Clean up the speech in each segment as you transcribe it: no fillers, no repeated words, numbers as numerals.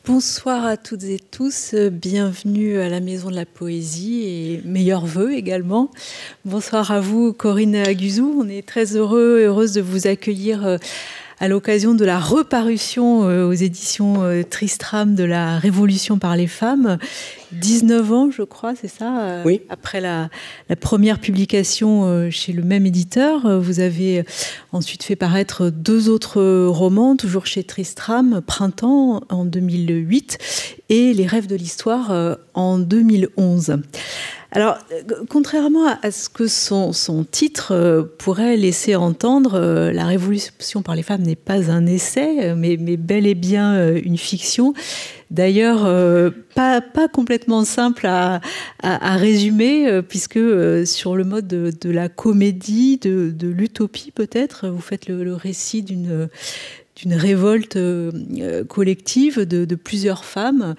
Bonsoir à toutes et tous, bienvenue à la Maison de la Poésie et meilleurs vœux également. Bonsoir à vous Corinne Aguzou, on est très heureuse de vous accueillir à l'occasion de la reparution aux éditions Tristram de la Révolution par les femmes. 19 ans, je crois, c'est ça, oui. Après la première publication chez le même éditeur. Vous avez ensuite fait paraître 2 autres romans, toujours chez Tristram, Printemps en 2008 et Les rêves de l'histoire en 2011. Alors, contrairement à ce que son titre pourrait laisser entendre, La Révolution par les femmes n'est pas un essai, mais bel et bien une fiction. D'ailleurs, pas complètement simple à résumer, puisque sur le mode de la comédie, de l'utopie peut-être, vous faites le récit d'une révolte collective de plusieurs femmes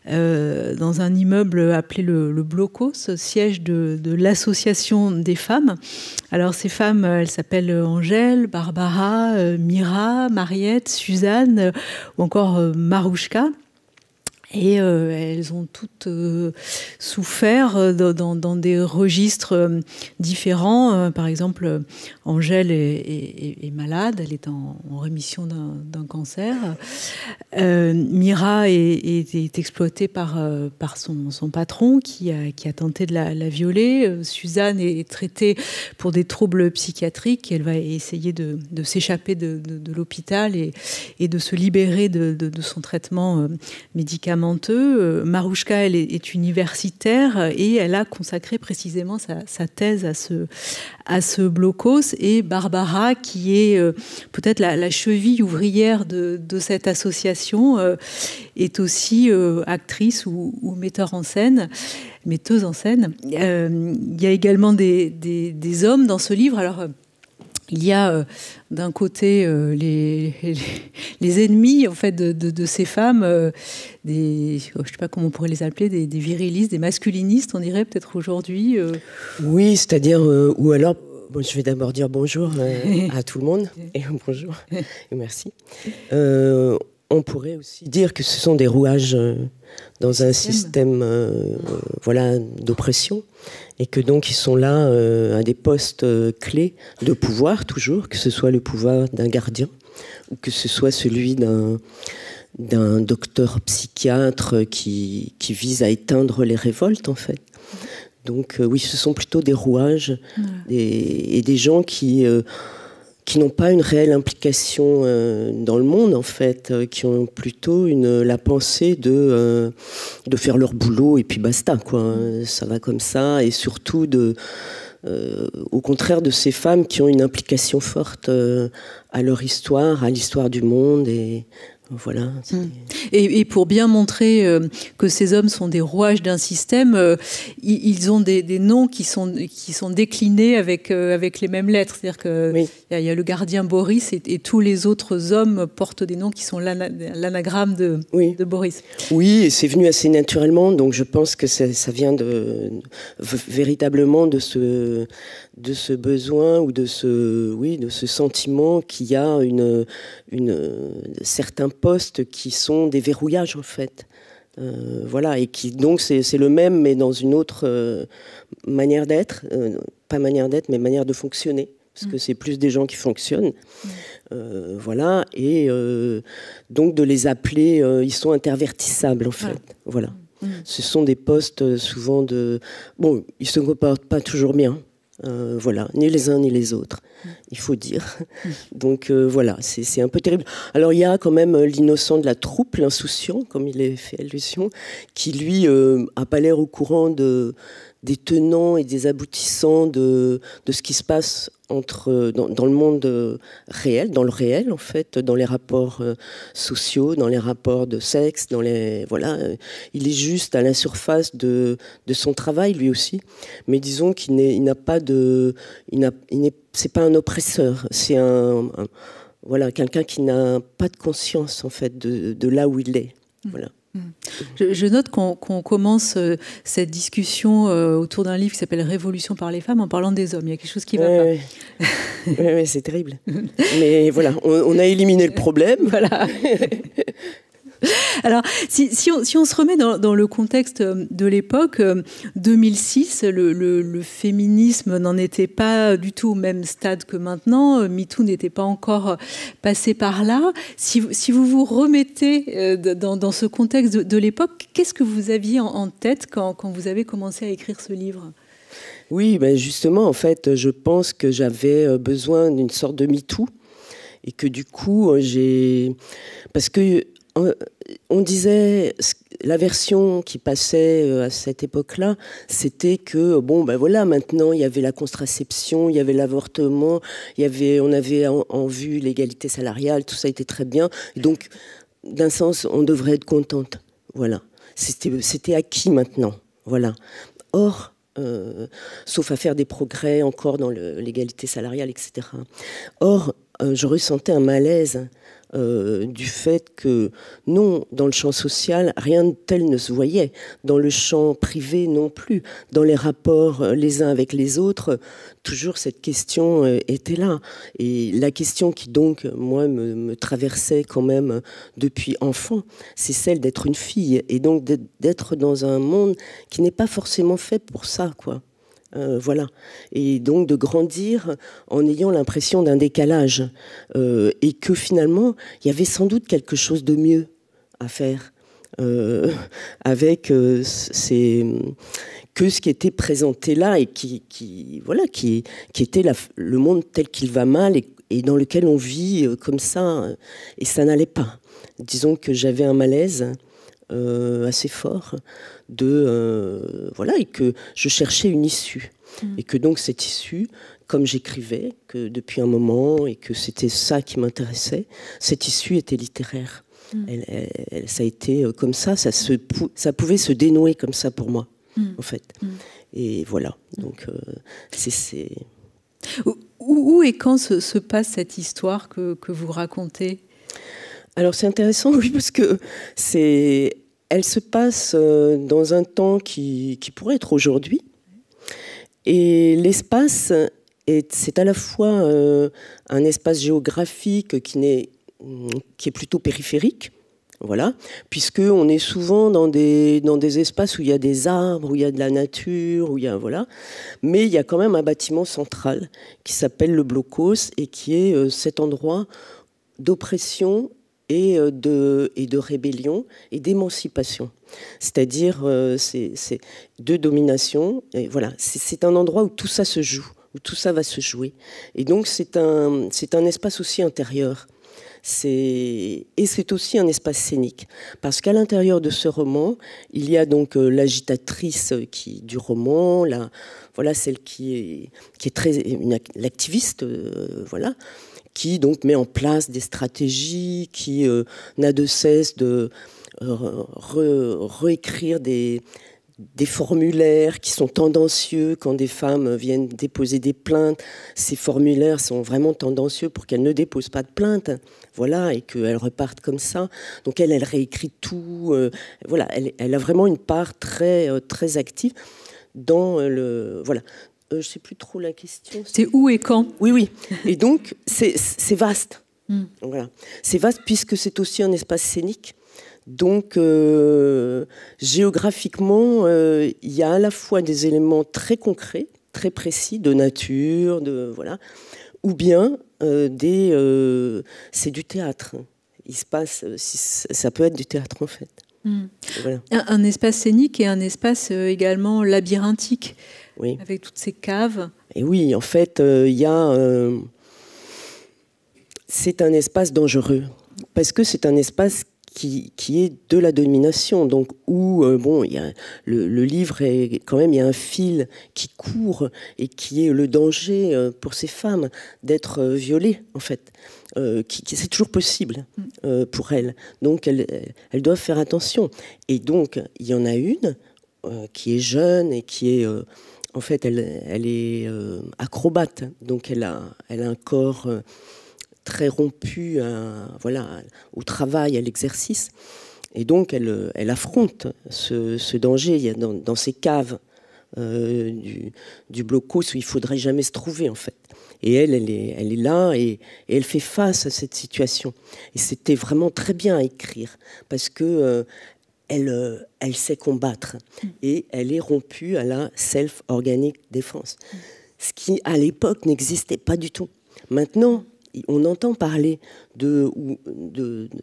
dans un immeuble appelé le Blocos, siège de l'association des femmes. Alors ces femmes, elles s'appellent Angèle, Barbara, Mira, Mariette, Suzanne ou encore Marouchka. Et elles ont toutes souffert dans des registres différents. Par exemple, Angèle est malade, elle est en rémission d'un cancer. Mira est exploitée par son patron qui a tenté de la violer. Suzanne est traitée pour des troubles psychiatriques. Elle va essayer de s'échapper de l'hôpital et de se libérer de son traitement médicamenteux. Marouchka, elle est universitaire et elle a consacré précisément sa thèse à ce blocos. Et Barbara, qui est peut-être la cheville ouvrière de cette association, est aussi actrice ou metteuse en scène. Il y a également des hommes dans ce livre. Alors, il y a d'un côté les ennemis en fait de ces femmes, je ne sais pas comment on pourrait les appeler, des virilistes, des masculinistes, on dirait peut-être aujourd'hui. Oui, c'est-à-dire, ou alors, je vais d'abord dire bonjour à tout le monde, et bonjour, et merci. On pourrait aussi dire que ce sont des rouages dans un système d'oppression, et que donc ils sont là à des postes clés de pouvoir toujours, que ce soit le pouvoir d'un gardien ou que ce soit celui d'un docteur psychiatre qui vise à éteindre les révoltes en fait. Donc oui, ce sont plutôt des rouages et des gens qui n'ont pas une réelle implication dans le monde, en fait, qui ont plutôt la pensée de faire leur boulot et puis basta, quoi. Ça va comme ça, et surtout au contraire de ces femmes qui ont une implication forte à leur histoire, à l'histoire du monde, et voilà. Et pour bien montrer que ces hommes sont des rouages d'un système, ils ont des noms qui sont déclinés avec les mêmes lettres. C'est-à-dire qu'il y a le gardien Boris et tous les autres hommes portent des noms qui sont l'anagramme de Boris. Oui, et c'est venu assez naturellement, donc je pense que ça vient véritablement de ce besoin ou de ce sentiment qu'il y a certains postes qui sont des verrouillages en fait. Voilà, et qui donc c'est le même mais dans une autre manière d'être, pas manière d'être mais manière de fonctionner, parce que c'est plus des gens qui fonctionnent. Voilà, et donc de les appeler, ils sont intervertissables en fait. Voilà. Ce sont des postes souvent bon, ils se comportent pas toujours bien. Voilà, ni les uns ni les autres, il faut dire. Donc voilà, c'est un peu terrible. Alors il y a quand même l'innocent de la troupe, l'insouciant, comme il est fait allusion, qui lui a pas l'air au courant des tenants et des aboutissants de ce qui se passe dans le monde réel, dans le réel en fait, dans les rapports sociaux, dans les rapports de sexe, il est juste à la surface de son travail lui aussi, mais disons qu'il n'a pas c'est pas un oppresseur, c'est quelqu'un qui n'a pas de conscience en fait de là où il est, voilà. Je note qu'on commence cette discussion autour d'un livre qui s'appelle Révolution par les femmes en parlant des hommes. Il y a quelque chose qui va pas. Oui, c'est terrible. Mais voilà, on a éliminé le problème. Voilà. Alors, si on se remet dans le contexte de l'époque, 2006, le féminisme n'en était pas du tout au même stade que maintenant. MeToo n'était pas encore passé par là. Si vous vous remettez dans ce contexte de l'époque, qu'est-ce que vous aviez en tête quand vous avez commencé à écrire ce livre ? Oui, ben justement, en fait, je pense que j'avais besoin d'une sorte de MeToo. Et que du coup, parce que on disait, la version qui passait à cette époque-là, c'était que, bon, ben voilà, maintenant, il y avait la contraception, il y avait l'avortement, on avait en vue l'égalité salariale, tout ça était très bien. Donc, d'un sens, on devrait être contente. Voilà. C'était acquis maintenant. Voilà. Or, sauf à faire des progrès encore dans l'égalité salariale, etc. Or, je ressentais un malaise du fait que, non, dans le champ social, rien de tel ne se voyait. Dans le champ privé non plus. Dans les rapports les uns avec les autres, toujours cette question était là. Et la question qui donc, moi, me traversait quand même depuis enfant, c'est celle d'être une fille. Et donc d'être dans un monde qui n'est pas forcément fait pour ça, quoi. Voilà. Et donc de grandir en ayant l'impression d'un décalage et que finalement il y avait sans doute quelque chose de mieux à faire avec que ce qui était présenté là et qui était le monde tel qu'il va mal et dans lequel on vit comme ça et ça n'allait pas. Disons que j'avais un malaise assez fort et que je cherchais une issue et que donc cette issue, comme j'écrivais que depuis un moment et que c'était ça qui m'intéressait, cette issue était littéraire. Ça a été comme ça pouvait se dénouer comme ça pour moi en fait. Et voilà, donc c'est où et quand se passe cette histoire que vous racontez ? Alors c'est intéressant, oui, parce que elle se passe dans un temps qui pourrait être aujourd'hui. Et l'espace, c'est à la fois un espace géographique qui est plutôt périphérique, voilà, puisqu'on est souvent dans des espaces où il y a des arbres, où il y a de la nature, voilà. Mais il y a quand même un bâtiment central qui s'appelle le Blocos et qui est cet endroit d'oppression et de rébellion et d'émancipation. C'est-à-dire, c'est de domination. Et voilà, c'est un endroit où tout ça se joue, où tout ça va se jouer. Et donc, c'est un espace aussi intérieur. Et c'est aussi un espace scénique. Parce qu'à l'intérieur de ce roman, il y a donc l'agitatrice du roman, celle qui est très l'activiste, voilà, qui donc met en place des stratégies, qui n'a de cesse de réécrire des formulaires qui sont tendancieux quand des femmes viennent déposer des plaintes. Ces formulaires sont vraiment tendancieux pour qu'elles ne déposent pas de plainte, voilà, et qu'elles repartent comme ça. Donc elle réécrit tout. Voilà, elle a vraiment une part très très active dans voilà. Je ne sais plus trop la question. C'est où et quand ? Oui. Et donc, c'est vaste. Voilà. C'est vaste puisque c'est aussi un espace scénique. Donc, géographiquement, il y a à la fois des éléments très concrets, très précis, de nature, voilà, ou bien c'est du théâtre. Il se passe, ça peut être du théâtre en fait. Voilà. Un espace scénique et un espace également labyrinthique. Oui. Avec toutes ces caves. Et oui, en fait, c'est un espace dangereux parce que c'est un espace qui est de la domination, donc où il y a le livre est quand même, il y a un fil qui court et qui est le danger pour ces femmes d'être violées en fait. C'est toujours possible pour elles. Donc elles doivent faire attention. Et donc il y en a une qui est jeune et qui est en fait, elle est acrobate, donc elle a un corps très rompu au travail, à l'exercice. Et donc, elle affronte ce danger. Il y a dans ces caves du Blocos où il ne faudrait jamais se trouver, en fait. Et elle est là et elle fait face à cette situation. Et c'était vraiment très bien à écrire parce que elle sait combattre et elle est rompue à la self-organic défense. Ce qui, à l'époque, n'existait pas du tout. Maintenant, on entend parler de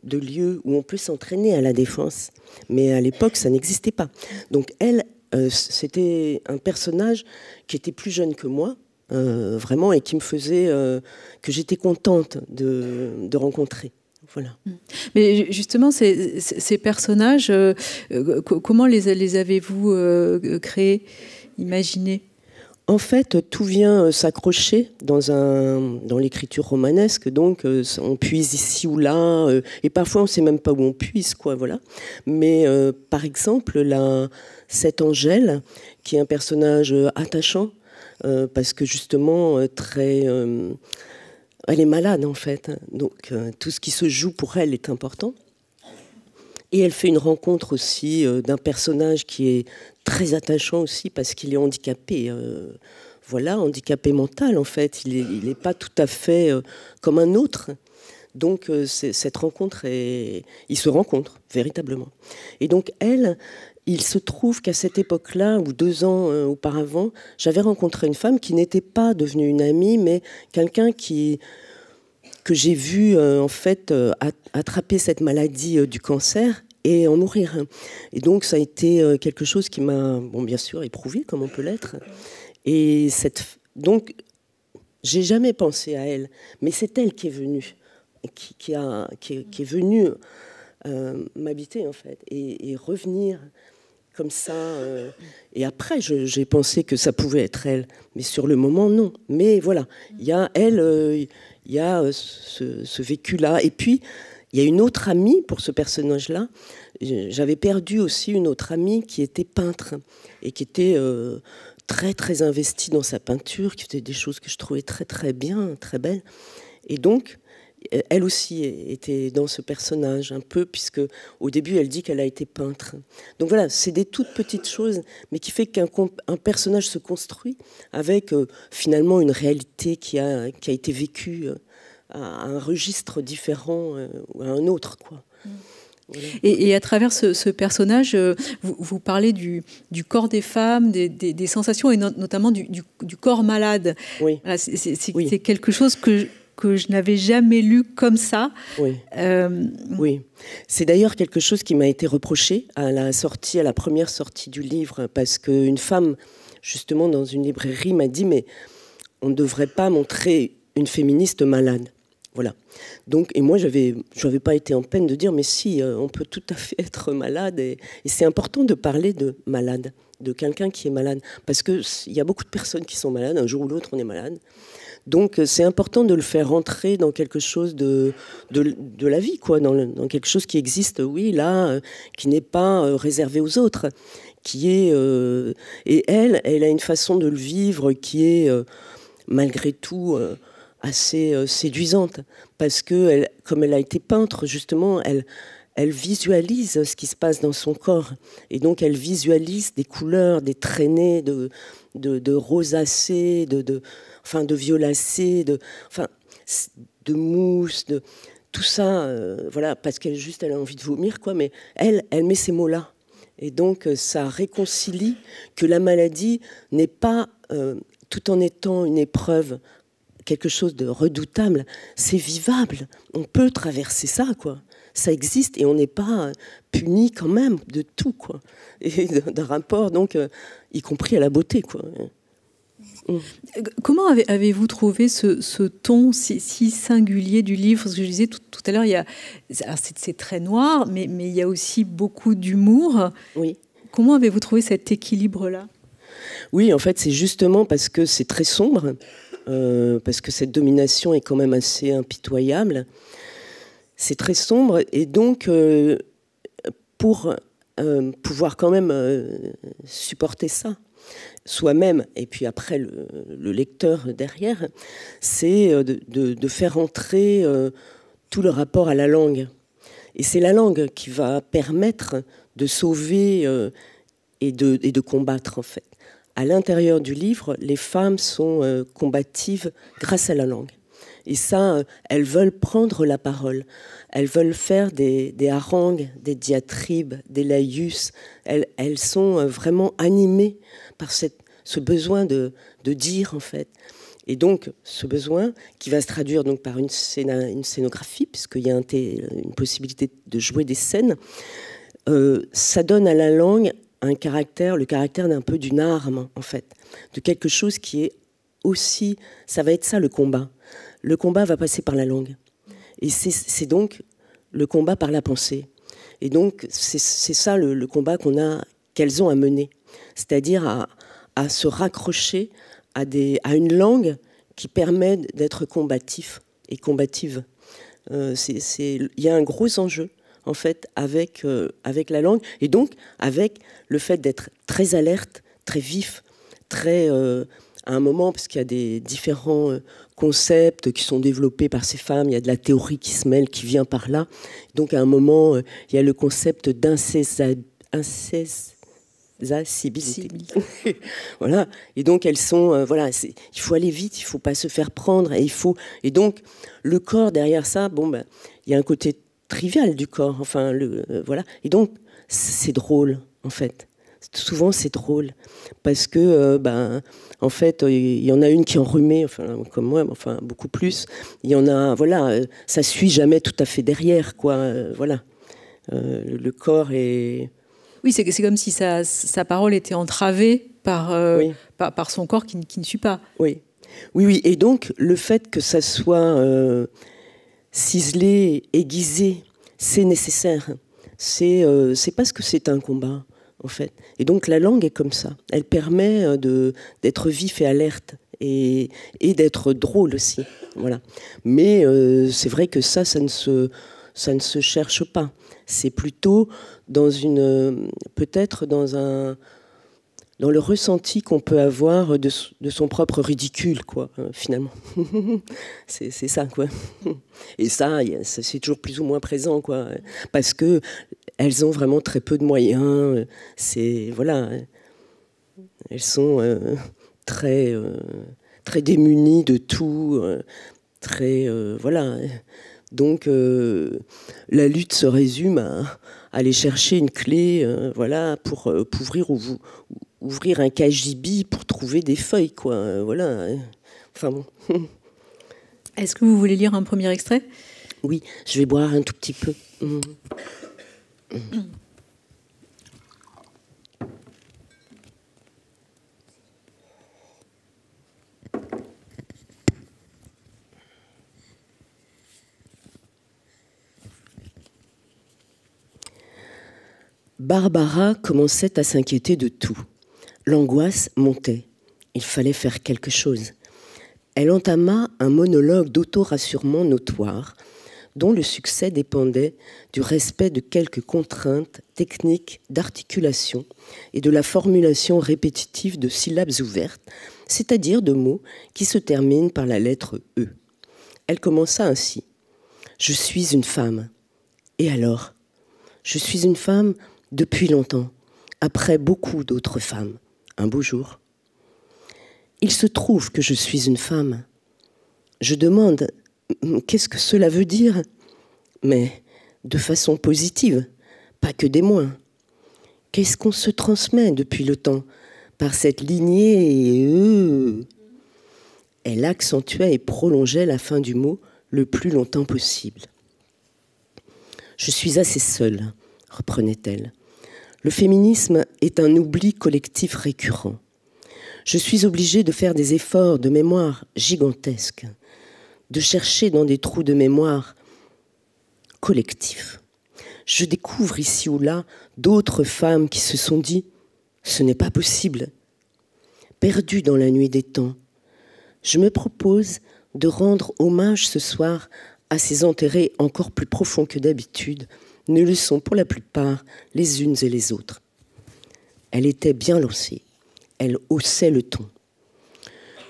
lieux où on peut s'entraîner à la défense, mais à l'époque, ça n'existait pas. Donc elle, c'était un personnage qui était plus jeune que moi, vraiment, et qui me faisait que j'étais contente de rencontrer. Voilà. Mais justement, ces personnages, comment les avez-vous créés, imaginés ? En fait, tout vient s'accrocher dans l'écriture romanesque, donc on puise ici ou là, et parfois on ne sait même pas où on puise, quoi, voilà. Mais par exemple, cette Angèle, qui est un personnage attachant, parce que justement, elle est malade en fait, donc tout ce qui se joue pour elle est important. Et elle fait une rencontre aussi d'un personnage qui est très attachant aussi parce qu'il est handicapé. Voilà, handicapé mental en fait. Il n'est pas tout à fait comme un autre. Donc cette rencontre, ils se rencontrent véritablement. Et donc elle, il se trouve qu'à cette époque-là, ou 2 ans auparavant, j'avais rencontré une femme qui n'était pas devenue une amie, mais quelqu'un que j'ai vu en fait attraper cette maladie du cancer et en mourir. Et donc ça a été quelque chose qui m'a, bon, bien sûr, éprouvé comme on peut l'être. Et donc j'ai jamais pensé à elle, mais c'est elle qui est venue, qui est venue m'habiter en fait et revenir comme ça. Et après, j'ai pensé que ça pouvait être elle, mais sur le moment, non. Mais voilà, il y a elle. Il y a ce vécu-là. Et puis, il y a une autre amie pour ce personnage-là. J'avais perdu aussi une autre amie qui était peintre et qui était très, très investie dans sa peinture, qui faisait des choses que je trouvais très, très bien, très belles. Et donc, elle aussi était dans ce personnage un peu, puisque au début, elle dit qu'elle a été peintre. Donc voilà, c'est des toutes petites choses, mais qui fait qu'un personnage se construit avec finalement une réalité qui a été vécue à un registre différent ou à un autre, quoi. Voilà. Et à travers ce personnage, vous parlez du corps des femmes, des sensations, et notamment du corps malade. Oui. Voilà, c'est quelque chose que je n'avais jamais lu comme ça. Oui. Oui. C'est d'ailleurs quelque chose qui m'a été reproché à la première sortie du livre, parce qu'une femme, justement, dans une librairie, m'a dit « mais on ne devrait pas montrer une féministe malade ». Voilà. Donc, et moi, je n'avais pas été en peine de dire « mais si, on peut tout à fait être malade ». Et c'est important de parler de malade, de quelqu'un qui est malade, parce qu'il y a beaucoup de personnes qui sont malades, un jour ou l'autre, on est malade. Donc c'est important de le faire rentrer dans quelque chose de la vie, quoi, dans quelque chose qui existe, oui, là, qui n'est pas réservé aux autres, qui est et elle a une façon de le vivre qui est malgré tout assez séduisante, parce que comme elle a été peintre, justement, elle visualise ce qui se passe dans son corps, et donc elle visualise des couleurs, des traînées de rosacées, de violacées, de mousse, de tout ça, voilà, parce qu'elle a envie de vomir, quoi. Mais elle met ces mots-là, et donc ça réconcilie que la maladie n'est pas, tout en étant une épreuve, quelque chose de redoutable, c'est vivable. On peut traverser ça, quoi. Ça existe et on n'est pas puni quand même de tout, quoi. Et d'un rapport, donc, y compris à la beauté, quoi. Comment avez-vous trouvé ce ton si singulier du livre? Parce que je disais tout à l'heure, c'est très noir, mais il y a aussi beaucoup d'humour. Oui. Comment avez-vous trouvé cet équilibre-là? Oui, en fait, c'est justement parce que c'est très sombre, parce que cette domination est quand même assez impitoyable. C'est très sombre, et donc, pour pouvoir quand même supporter ça, soi-même, et puis après le lecteur derrière, c'est de faire entrer tout le rapport à la langue. Et c'est la langue qui va permettre de sauver et de combattre, en fait. à l'intérieur du livre, les femmes sont combatives grâce à la langue. Et ça, elles veulent prendre la parole. Elles veulent faire des harangues, des diatribes, des laïus. Elles sont vraiment animées par ce besoin de dire, en fait. Et donc, ce besoin, qui va se traduire donc par une scénographie, puisqu'il y a une possibilité de jouer des scènes, ça donne à la langue le caractère d'un peu d'une arme, en fait, de quelque chose qui est aussi... Ça va être ça, le combat. Le combat va passer par la langue. Et c'est donc le combat par la pensée. Et donc, c'est ça le combat qu'elles ont à mener. C'est-à-dire à se raccrocher à une langue qui permet d'être combatif et combative. Il y a un gros enjeu, en fait, avec la langue, et donc avec le fait d'être très alerte, très vif, très... à un moment, parce qu'il y a des différents concepts qui sont développés par ces femmes, il y a de la théorie qui se mêle, qui vient par là. Donc, à un moment, il y a le concept d'incessibilité. Voilà. Et donc, elles sont... voilà, il faut aller vite, il ne faut pas se faire prendre. Et donc, le corps, derrière ça, il y a un côté trivial du corps. Enfin, voilà. Et donc, c'est drôle, en fait. Souvent, c'est drôle. Parce que, en fait, il y en a une qui est enrhumée, enfin, comme moi, enfin, beaucoup plus. Il y en a, voilà, ça suit jamais tout à fait derrière, quoi. Voilà. Le corps est... Oui, c'est comme si sa parole était entravée par son corps qui ne suit pas. Oui. Et donc, le fait que ça soit ciselé, aiguisé, c'est nécessaire. C'est parce que c'est un combat, en fait. Et donc, la langue est comme ça. Elle permet d'être vif et alerte et d'être drôle aussi. Voilà. Mais c'est vrai que ça ne se cherche pas. C'est plutôt peut-être dans le ressenti qu'on peut avoir de son propre ridicule, quoi, finalement. c'est ça, quoi. Et ça, c'est toujours plus ou moins présent, quoi, parce que elles ont vraiment très peu de moyens. Voilà, elles sont très démunies de tout, voilà. Donc, la lutte se résume à aller chercher une clé, voilà, pour ouvrir un cagibi pour trouver des feuilles, quoi. Voilà. Enfin bon. Est-ce que vous voulez lire un premier extrait ? Oui, je vais boire un tout petit peu. Barbara commençait à s'inquiéter de tout. L'angoisse montait. Il fallait faire quelque chose. Elle entama un monologue d'auto-rassurement notoire, dont le succès dépendait du respect de quelques contraintes techniques d'articulation et de la formulation répétitive de syllabes ouvertes, c'est-à-dire de mots qui se terminent par la lettre E. Elle commença ainsi. « Je suis une femme. Et alors ? Je suis une femme depuis longtemps, après beaucoup d'autres femmes. Un beau jour. Il se trouve que je suis une femme. Je demande, qu'est-ce que cela veut dire ? Mais de façon positive, pas que des moins. Qu'est-ce qu'on se transmet depuis le temps par cette lignée ? Elle accentuait et prolongeait la fin du mot le plus longtemps possible. Je suis assez seule, reprenait-elle. Le féminisme est un oubli collectif récurrent. Je suis obligée de faire des efforts de mémoire gigantesques, de chercher dans des trous de mémoire collectifs. Je découvre ici ou là d'autres femmes qui se sont dit « ce n'est pas possible ». Perdues dans la nuit des temps, je me propose de rendre hommage ce soir à ces enterrés encore plus profonds que d'habitude, ne le sont pour la plupart les unes et les autres. Elle était bien lancée. Elle haussait le ton.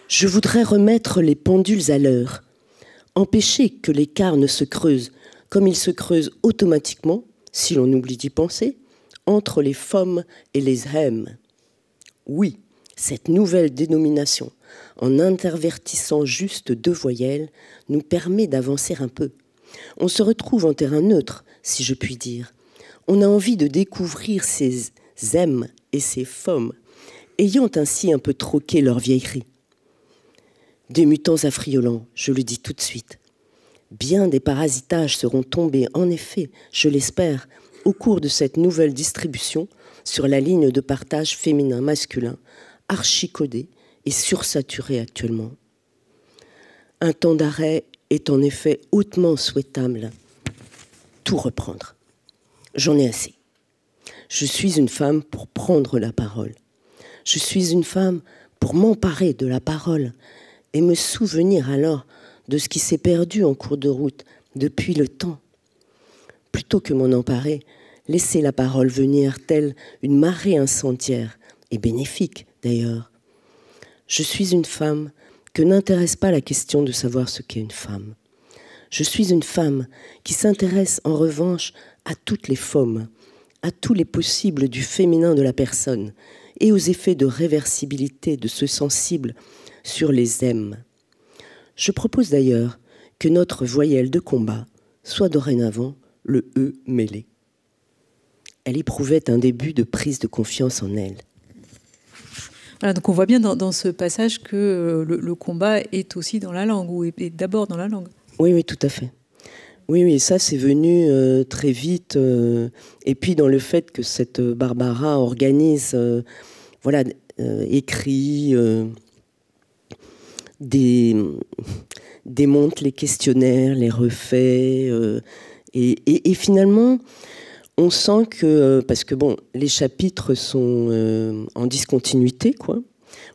Je voudrais remettre les pendules à l'heure, empêcher que l'écart ne se creuse comme il se creuse automatiquement, si l'on oublie d'y penser, entre les femmes et les hommes. Oui, Cette nouvelle dénomination, en intervertissant juste 2 voyelles, nous permet d'avancer un peu. On se retrouve en terrain neutre, si je puis dire. On a envie de découvrir ces zèmes et ces femmes, ayant ainsi un peu troqué leur vieillerie. Des mutants affriolants, je le dis tout de suite. Bien des parasitages seront tombés, en effet, je l'espère, au cours de cette nouvelle distribution sur la ligne de partage féminin-masculin, archicodée et sursaturée actuellement. Un temps d'arrêt est en effet hautement souhaitable. Tout reprendre. J'en ai assez. Je suis une femme pour prendre la parole. Je suis une femme pour m'emparer de la parole et me souvenir alors de ce qui s'est perdu en cours de route depuis le temps. Plutôt que m'en emparer, laisser la parole venir telle une marée incendiaire, et bénéfique d'ailleurs. Je suis une femme que n'intéresse pas la question de savoir ce qu'est une femme. Je suis une femme qui s'intéresse en revanche à toutes les formes, à tous les possibles du féminin de la personne et aux effets de réversibilité de ce sensible sur les M. Je propose d'ailleurs que notre voyelle de combat soit dorénavant le E mêlé. Elle éprouvait un début de prise de confiance en elle. Voilà, donc on voit bien dans ce passage que le combat est aussi dans la langue, ou est d'abord dans la langue. Oui, oui, tout à fait. Oui, oui, ça c'est venu très vite. Et puis dans le fait que cette Barbara organise, voilà, écrit, démonte les questionnaires, les refait. Et finalement, on sent que, parce que bon, les chapitres sont en discontinuité, quoi.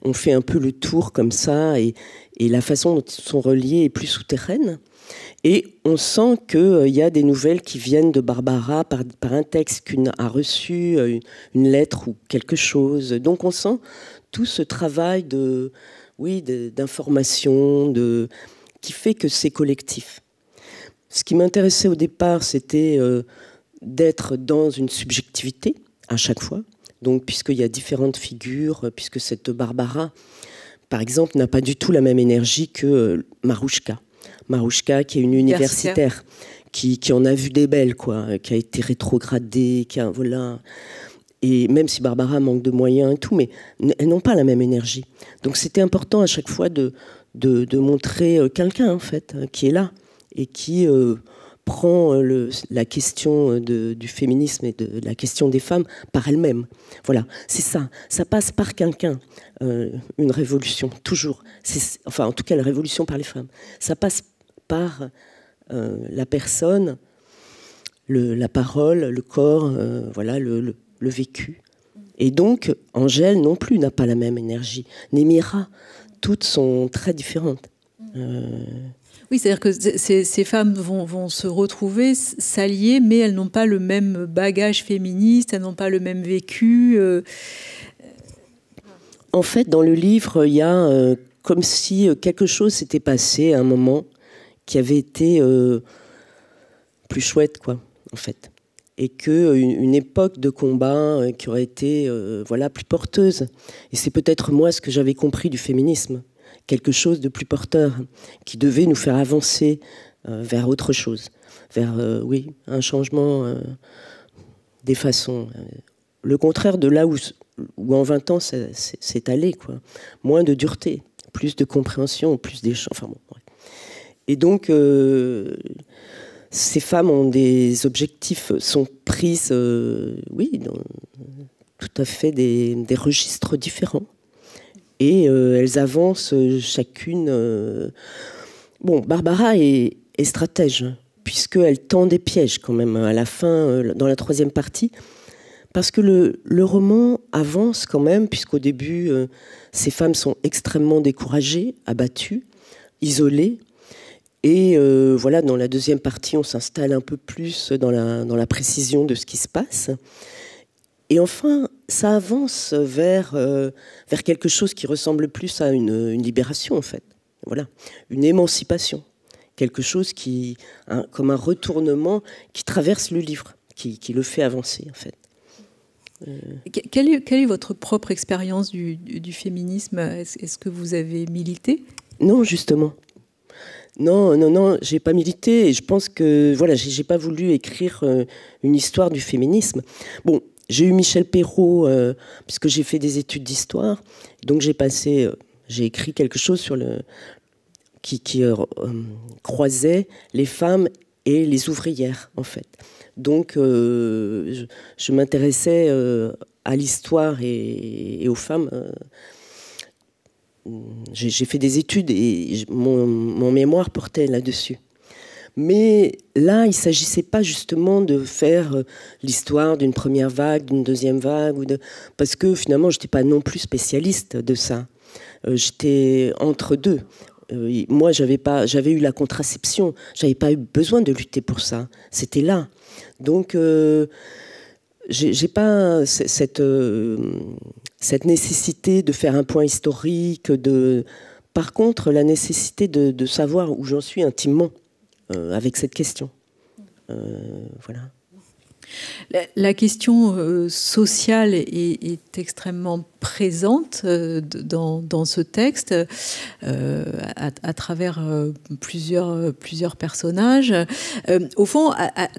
On fait un peu le tour comme ça, et la façon dont ils sont reliés est plus souterraine. Et on sent qu'il y a des nouvelles qui viennent de Barbara par un texte qu'une a reçu, une lettre ou quelque chose. Donc on sent tout ce travail d'information, qui fait que c'est collectif. Ce qui m'intéressait au départ, c'était d'être dans une subjectivité à chaque fois. Donc, puisqu'il y a différentes figures, puisque cette Barbara, par exemple, n'a pas du tout la même énergie que Marouchka. Marouchka, qui est une universitaire, qui en a vu des belles, quoi, qui a été rétrogradée, voilà. Et même si Barbara manque de moyens et tout, mais elles n'ont pas la même énergie. Donc, c'était important à chaque fois de montrer quelqu'un, en fait, qui est là et qui prend la question du féminisme et de la question des femmes par elle-même. Voilà, c'est ça. Ça passe par quelqu'un, une révolution, toujours. Enfin, en tout cas, la révolution par les femmes. Ça passe par la personne, la parole, le corps, voilà, le vécu. Et donc, Angèle non plus n'a pas la même énergie. Némira, toutes sont très différentes. Oui, c'est-à-dire que ces femmes vont se retrouver, s'allier, mais elles n'ont pas le même bagage féministe, elles n'ont pas le même vécu. En fait, dans le livre, il y a comme si quelque chose s'était passé à un moment qui avait été plus chouette, quoi, en fait. Et qu'une époque de combat qui aurait été voilà, plus porteuse. Et c'est peut-être moi ce que j'avais compris du féminisme. Quelque chose de plus porteur, qui devait nous faire avancer vers autre chose, vers oui, un changement des façons. Le contraire de là où en 20 ans c'est allé, quoi. Moins de dureté, plus de compréhension, plus d'échanges. Enfin, bon, ouais. Et donc, ces femmes ont des objectifs, sont prises, oui, dans tout à fait des registres différents. Et elles avancent chacune... Bon, Barbara est stratège, puisqu'elle tend des pièges quand même à la fin, dans la 3e partie, parce que le roman avance quand même, puisqu'au début, ces femmes sont extrêmement découragées, abattues, isolées. Et voilà, dans la 2e partie, on s'installe un peu plus dans la précision de ce qui se passe. Et enfin, ça avance vers quelque chose qui ressemble plus à une libération, en fait. Voilà, une émancipation. Quelque chose comme un retournement qui traverse le livre, qui le fait avancer, en fait. Quelle est votre propre expérience du féminisme? Est-ce que vous avez milité? Non, justement. Non, j'ai pas milité et je pense que voilà, j'ai pas voulu écrire une histoire du féminisme. Bon, j'ai eu Michel Perrault puisque j'ai fait des études d'histoire, donc j'ai écrit quelque chose sur qui croisait les femmes et les ouvrières en fait. Donc je m'intéressais à l'histoire et aux femmes. J'ai fait des études et mon mémoire portait là-dessus. Mais là, il ne s'agissait pas justement de faire l'histoire d'une première vague, d'une deuxième vague, parce que finalement, je n'étais pas non plus spécialiste de ça. J'étais entre deux. Moi, j'avais eu la contraception, je n'avais pas eu besoin de lutter pour ça. C'était là. Donc, j'ai pas cette nécessité de faire un point historique. Par contre, la nécessité de savoir où j'en suis intimement avec cette question. Voilà. La question sociale est extrêmement présente dans ce texte à travers plusieurs personnages. Au fond,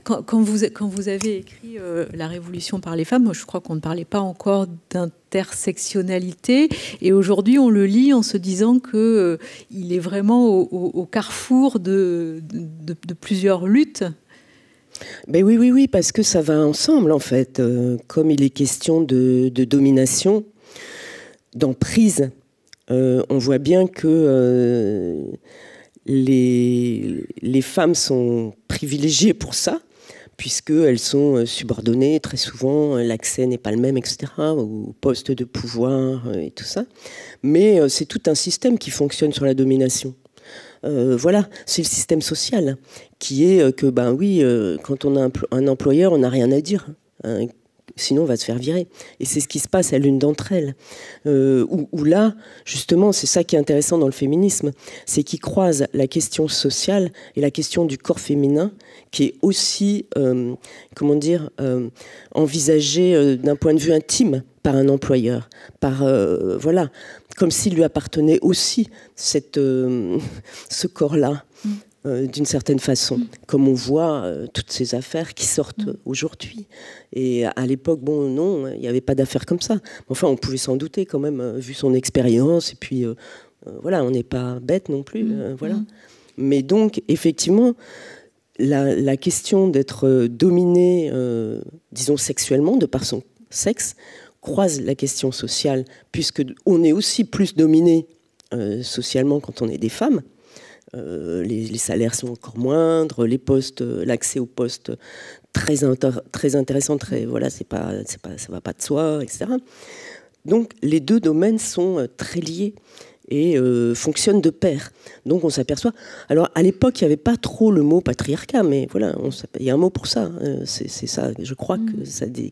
quand vous avez écrit La Révolution par les femmes, moi, je crois qu'on ne parlait pas encore d'intersectionnalité, et aujourd'hui on le lit en se disant qu'il est vraiment au carrefour de plusieurs luttes. Ben oui, parce que ça va ensemble en fait. Comme il est question de domination, d'emprise, on voit bien que les femmes sont privilégiées pour ça, puisqu'elles sont subordonnées très souvent, l'accès n'est pas le même, etc., aux postes de pouvoir et tout ça. Mais c'est tout un système qui fonctionne sur la domination. Voilà, c'est le système social qui est que, ben oui, quand on a un employeur, on n'a rien à dire, hein, sinon on va se faire virer. Et c'est ce qui se passe à l'une d'entre elles. Où là, justement, c'est ça qui est intéressant dans le féminisme, c'est qu'il croise la question sociale et la question du corps féminin, qui est aussi, envisagée d'un point de vue intime par un employeur, voilà, comme s'il lui appartenait aussi ce corps-là, d'une certaine façon, comme on voit toutes ces affaires qui sortent aujourd'hui. Et à l'époque, bon, non, il n'y avait pas d'affaires comme ça. Enfin, on pouvait s'en douter quand même, vu son expérience, et puis, voilà, on n'est pas bête non plus, voilà. Mais donc, effectivement, la question d'être dominée, disons sexuellement, de par son sexe, croise la question sociale, puisque on est aussi plus dominé socialement quand on est des femmes. Les salaires sont encore moindres, les postes, l'accès aux postes très intéressant, voilà, ça va pas de soi, etc. Donc les deux domaines sont très liés et fonctionnent de pair. Donc on s'aperçoit. Alors à l'époque, il n'y avait pas trop le mot patriarcat, mais voilà, il y a un mot pour ça. C'est ça, je crois,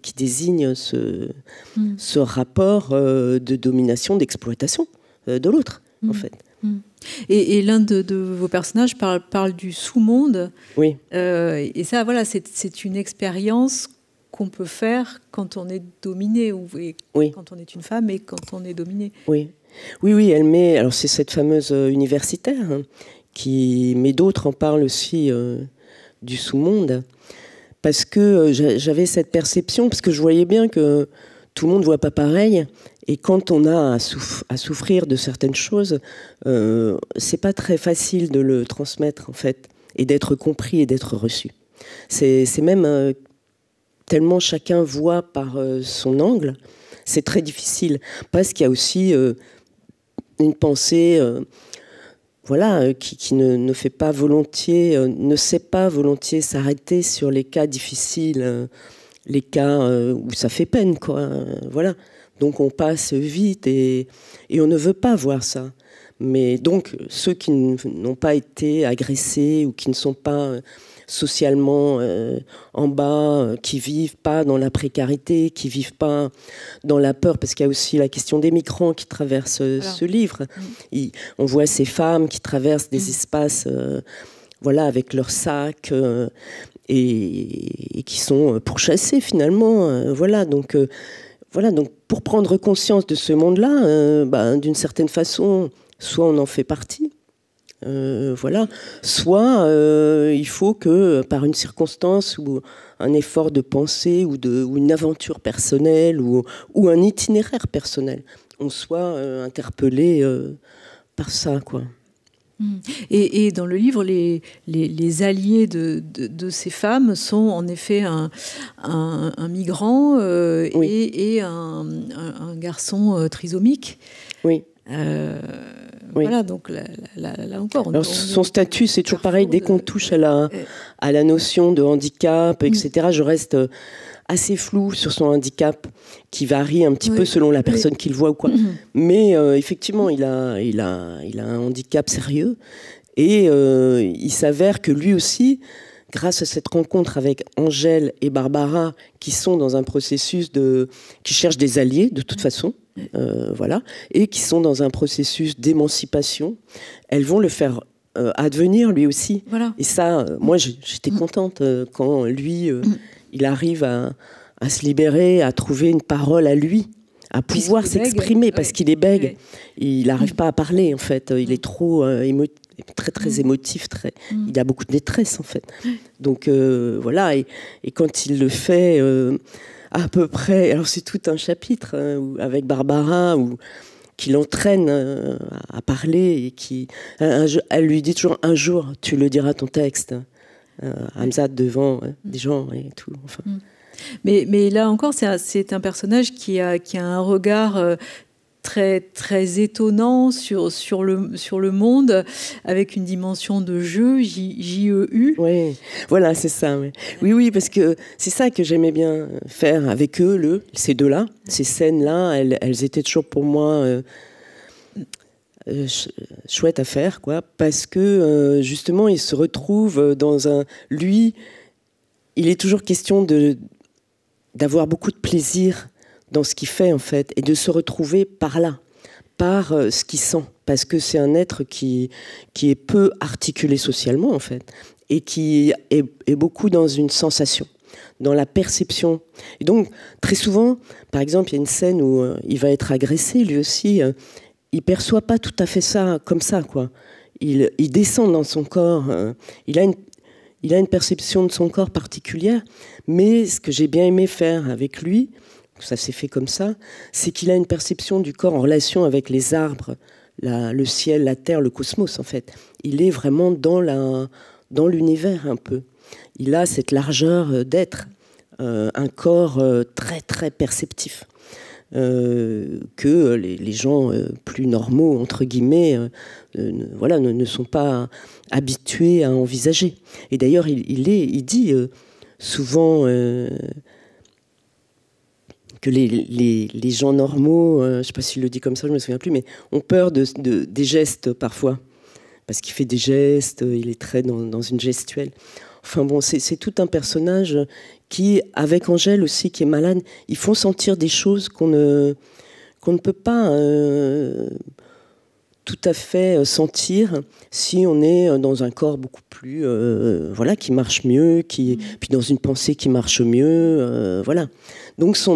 qui désigne ce rapport de domination, d'exploitation de l'autre, en fait. Et l'un de vos personnages parle du sous-monde. Oui. Et ça, voilà, c'est une expérience qu'on peut faire quand on est dominé, quand on est une femme et quand on est dominé. Oui, elle met... Alors c'est cette fameuse universitaire, hein, mais d'autres en parlent aussi du sous-monde, parce que j'avais cette perception, parce que je voyais bien que tout le monde ne voit pas pareil, et quand on a à souffrir de certaines choses, c'est pas très facile de le transmettre, en fait, et d'être compris et d'être reçu. C'est même tellement chacun voit par son angle, c'est très difficile, parce qu'il y a aussi une pensée voilà, qui ne fait pas volontiers, ne sait pas volontiers s'arrêter sur les cas difficiles, les cas où ça fait peine, quoi. Voilà. Donc on passe vite et on ne veut pas voir ça. Mais donc ceux qui n'ont pas été agressés ou qui ne sont pas socialement en bas, qui vivent pas dans la précarité, qui vivent pas dans la peur, parce qu'il y a aussi la question des migrants qui traversent ce livre. On voit ces femmes qui traversent des espaces, voilà, avec leurs sacs, et qui sont pourchassés finalement. Voilà, donc pour prendre conscience de ce monde-là, d'une certaine façon, soit on en fait partie, voilà, soit il faut que par une circonstance ou un effort de pensée ou une aventure personnelle ou un itinéraire personnel, on soit interpellé par ça, quoi. Et dans le livre, les alliés de ces femmes sont en effet un migrant Oui. et un garçon trisomique. Oui. Voilà, donc là encore. Alors, son statut, c'est toujours pareil. Dès qu'on touche à la notion de handicap, etc., je reste assez flou sur son handicap, qui varie un petit peu selon la personne qui le voit ou quoi. Mais effectivement, il a un handicap sérieux. Et il s'avère que lui aussi, grâce à cette rencontre avec Angèle et Barbara, qui sont dans un processus qui cherchent des alliés, de toute façon, voilà, et qui sont dans un processus d'émancipation, elles vont le faire advenir lui aussi. Voilà. Et ça, moi, j'étais contente quand lui, il arrive à se libérer, à trouver une parole à lui, à pouvoir s'exprimer, parce qu'il est bègue. Ouais. Il n'arrive pas à parler, en fait. Il est trop très, très émotif. Il a beaucoup de détresse, en fait. Donc, voilà. Et quand il le fait... à peu près, alors c'est tout un chapitre avec Barbara qui l'entraîne à parler et elle lui dit toujours un jour tu le diras ton texte, Hamzat devant des gens et tout. Enfin. Mais là encore c'est un personnage qui a un regard très, très étonnant sur le monde, avec une dimension de jeu, J-E-U. Oui, voilà, c'est ça. Oui, parce que c'est ça que j'aimais bien faire avec eux, ces deux-là. Ces scènes-là, elles étaient toujours pour moi chouettes à faire, quoi, parce que justement, ils se retrouvent dans un... Lui, il est toujours question d'avoir beaucoup de plaisir dans ce qu'il fait, en fait, et de se retrouver par là, par ce qu'il sent, parce que c'est un être qui est peu articulé socialement, en fait, et qui est beaucoup dans une sensation, dans la perception. Et donc, très souvent, par exemple, il y a une scène où il va être agressé, lui aussi, il perçoit pas tout à fait ça comme ça, quoi. Il descend dans son corps, il a une perception de son corps particulière, mais ce que j'ai bien aimé faire avec lui, ça s'est fait comme ça, c'est qu'il a une perception du corps en relation avec les arbres, le ciel, la terre, le cosmos, en fait. Il est vraiment dans l'univers, un peu. Il a cette largeur d'être, un corps très, très perceptif, que les gens plus normaux, entre guillemets, ne sont pas habitués à envisager. Et d'ailleurs, il dit souvent... que les gens normaux, je ne sais pas s'il le dit comme ça, je ne me souviens plus, mais ont peur des gestes parfois, parce qu'il fait des gestes, il est très dans une gestuelle. Enfin bon, c'est tout un personnage qui, avec Angèle aussi, qui est malade, ils font sentir des choses qu'on ne peut pas tout à fait sentir si on est dans un corps beaucoup plus, qui marche mieux, puis dans une pensée qui marche mieux, voilà. Donc, ce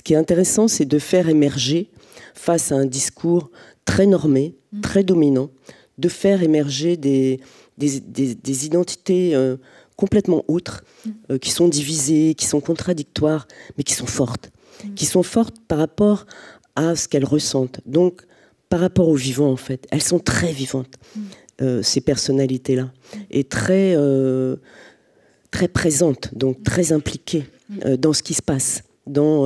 qui est intéressant, c'est de faire émerger, face à un discours très normé, très dominant, de faire émerger des identités complètement autres, qui sont divisées, qui sont contradictoires, mais qui sont fortes. Qui sont fortes par rapport à ce qu'elles ressentent. Donc, par rapport aux vivants, en fait. Elles sont très vivantes, ces personnalités-là, et très, très présentes, donc très impliquées dans ce qui se passe, dans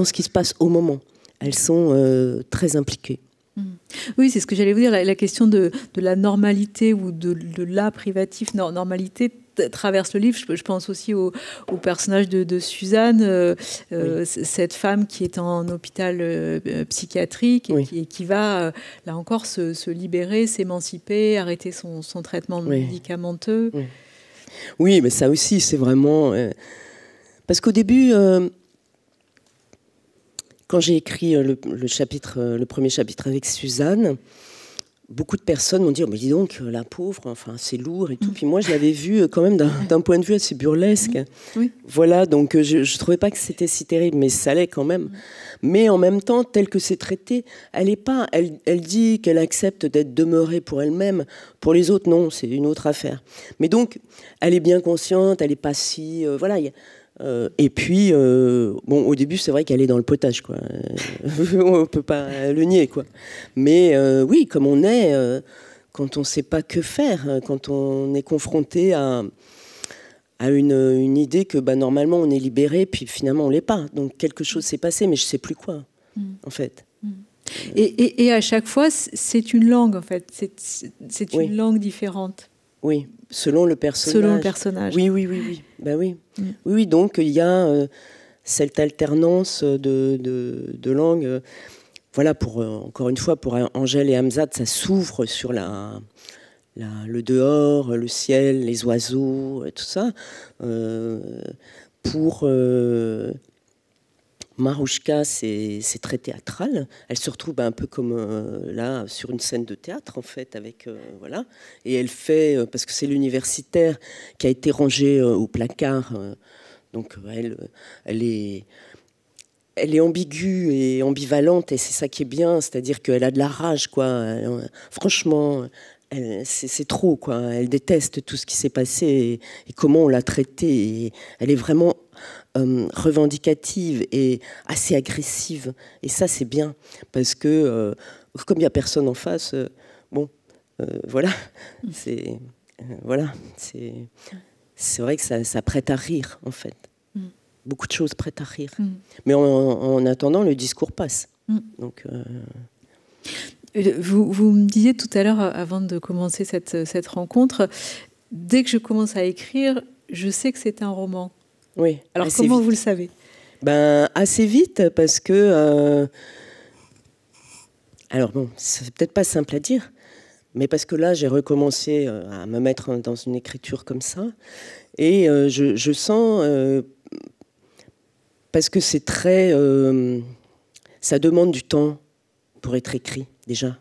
ce qui se passe au moment. Elles sont très impliquées. Oui, c'est ce que j'allais vous dire, la question de la normalité ou de la privative normalité traverse le livre. Je pense aussi au personnage de Suzanne, cette femme qui est en hôpital psychiatrique et qui va, là encore, se libérer, s'émanciper, arrêter son traitement médicamenteux. Oui, mais ça aussi, c'est vraiment... parce qu'au début... quand j'ai écrit le premier chapitre avec Suzanne, beaucoup de personnes m'ont dit, oh, mais dis donc, la pauvre, enfin, c'est lourd et tout. Puis moi, je l'avais vu quand même d'un point de vue assez burlesque. Oui. Voilà, donc je ne trouvais pas que c'était si terrible, mais ça l'est quand même. Mais en même temps, tel que c'est traité, elle dit qu'elle accepte d'être demeurée pour elle-même. Pour les autres, non, c'est une autre affaire. Mais donc, elle est bien consciente, elle n'est pas si... voilà, et puis, bon, au début, c'est vrai qu'elle est dans le potage, quoi. On ne peut pas le nier, quoi. Mais oui, comme on est, quand on ne sait pas que faire, quand on est confronté à une idée que normalement on est libéré, puis finalement on ne l'est pas. Donc quelque chose s'est passé, mais je ne sais plus quoi, en fait. Et à chaque fois, c'est une langue, en fait. C'est une langue différente. Oui, selon le personnage. Selon le personnage. Oui. Ben oui. Oui, donc il y a cette alternance de langues. Voilà, encore une fois, pour Angèle et Hamzat, ça s'ouvre sur le dehors, le ciel, les oiseaux, tout ça. Pour Marouchka, c'est très théâtral. Elle se retrouve un peu comme là, sur une scène de théâtre, en fait, avec voilà. Et elle fait, parce que c'est l'universitaire qui a été rangé au placard, donc elle est ambiguë et ambivalente, et c'est ça qui est bien, c'est-à-dire qu'elle a de la rage, quoi. Franchement, c'est trop, quoi. Elle déteste tout ce qui s'est passé et comment on l'a traitée. Et elle est vraiment revendicative et assez agressive. Et ça, c'est bien, parce que comme il n'y a personne en face, voilà, c'est vrai que ça prête à rire, en fait. Beaucoup de choses prêtes à rire. Mais en attendant, le discours passe. Donc, vous me disiez tout à l'heure, avant de commencer cette rencontre, dès que je commence à écrire, je sais que c'est un roman. Oui. Alors comment vous le savez ? Assez vite, parce que... alors bon, c'est peut-être pas simple à dire, mais parce que là, j'ai recommencé à me mettre dans une écriture comme ça. Et je sens... parce que c'est très... ça demande du temps pour être écrit, déjà.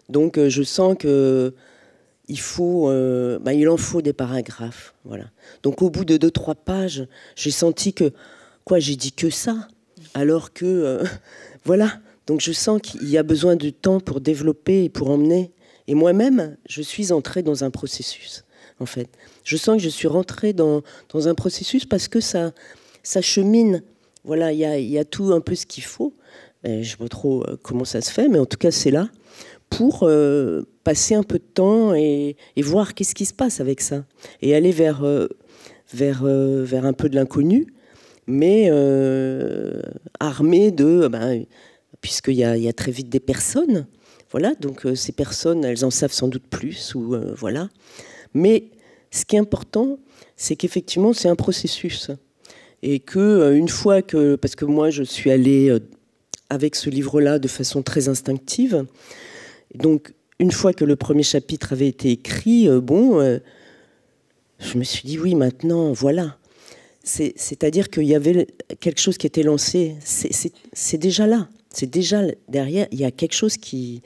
Donc, je sens que il en faut des paragraphes. Voilà. Donc, au bout de 2-3 pages, j'ai senti que... j'ai dit que ça. Alors que... voilà. Donc, je sens qu'il y a besoin de temps pour développer et pour emmener. Et moi-même, je suis entrée dans un processus, en fait. Je sens que je suis rentrée dans un processus parce que ça chemine. Voilà, il y a tout un peu ce qu'il faut. Je ne sais pas trop comment ça se fait, mais en tout cas, c'est là pour passer un peu de temps et voir qu'est-ce qui se passe avec ça. Et aller vers un peu de l'inconnu, mais armé de... puisqu'il y a très vite des personnes. Voilà, donc ces personnes, elles en savent sans doute plus. Voilà. Mais ce qui est important, c'est qu'effectivement, c'est un processus. Et qu'une fois que... Parce que moi, je suis allée avec ce livre-là de façon très instinctive. Donc, une fois que le premier chapitre avait été écrit, je me suis dit, oui, maintenant, voilà. C'est-à-dire qu'il y avait quelque chose qui était lancé. C'est déjà là. C'est déjà derrière. Il y a quelque chose qui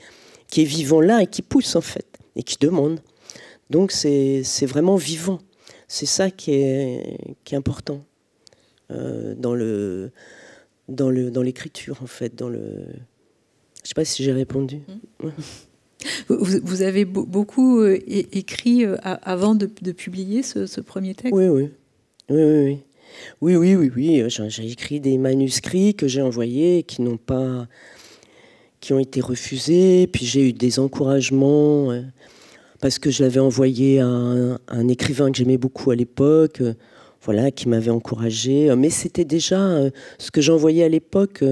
est vivant là et qui pousse, en fait, et qui demande. Donc, c'est vraiment vivant. C'est ça qui est important. Dans l'écriture, en fait, je sais pas si j'ai répondu. Vous avez beaucoup écrit avant de publier ce premier texte ? Oui. J'ai écrit des manuscrits que j'ai envoyés qui ont été refusés. Puis j'ai eu des encouragements parce que je l'avais envoyé à un écrivain que j'aimais beaucoup à l'époque. Voilà, qui m'avait encouragé. Mais c'était déjà ce que j'envoyais à l'époque.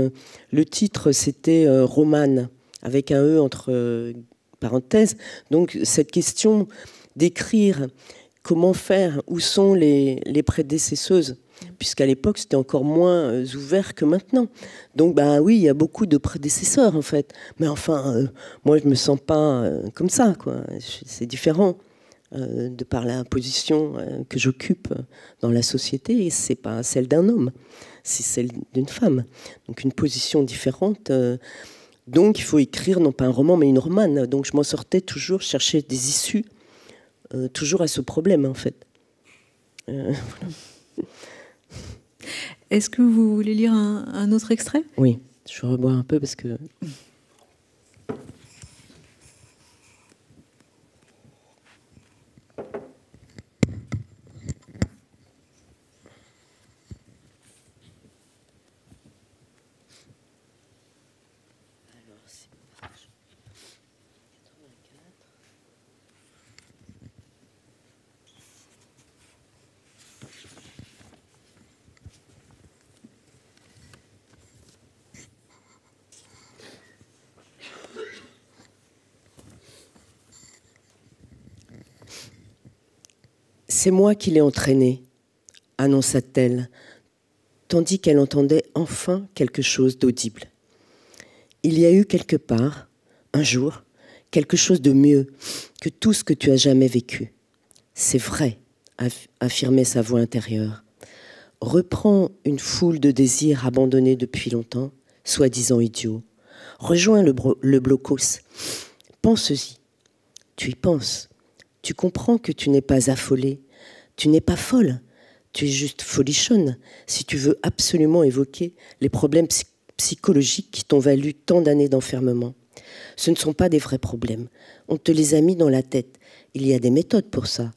Le titre, c'était Romane, avec un E entre parenthèses. Donc, cette question d'écrire, comment faire, où sont les prédécesseuses, puisqu'à l'époque, c'était encore moins ouvert que maintenant. Donc, oui, il y a beaucoup de prédécesseurs, en fait. Mais enfin, moi, je ne me sens pas comme ça, quoi. C'est différent. De par la position que j'occupe dans la société, c'est pas celle d'un homme, c'est celle d'une femme. Donc une position différente. Donc il faut écrire non pas un roman mais une romane. Donc je m'en sortais toujours, chercher des issues, toujours à ce problème en fait. Voilà. Est-ce que vous voulez lire un autre extrait? Oui, je rebois un peu parce que... C'est moi qui l'ai entraînée, annonça-t-elle, tandis qu'elle entendait enfin quelque chose d'audible. Il y a eu quelque part, un jour, quelque chose de mieux que tout ce que tu as jamais vécu. C'est vrai, affirmait sa voix intérieure. Reprends une foule de désirs abandonnés depuis longtemps, soi-disant idiots. Rejoins le blocos. Pense-y. Tu y penses. Tu comprends que tu n'es pas affolée. Tu n'es pas folle. Tu es juste folichonne si tu veux absolument évoquer les problèmes psychologiques qui t'ont valu tant d'années d'enfermement. Ce ne sont pas des vrais problèmes. On te les a mis dans la tête. Il y a des méthodes pour ça.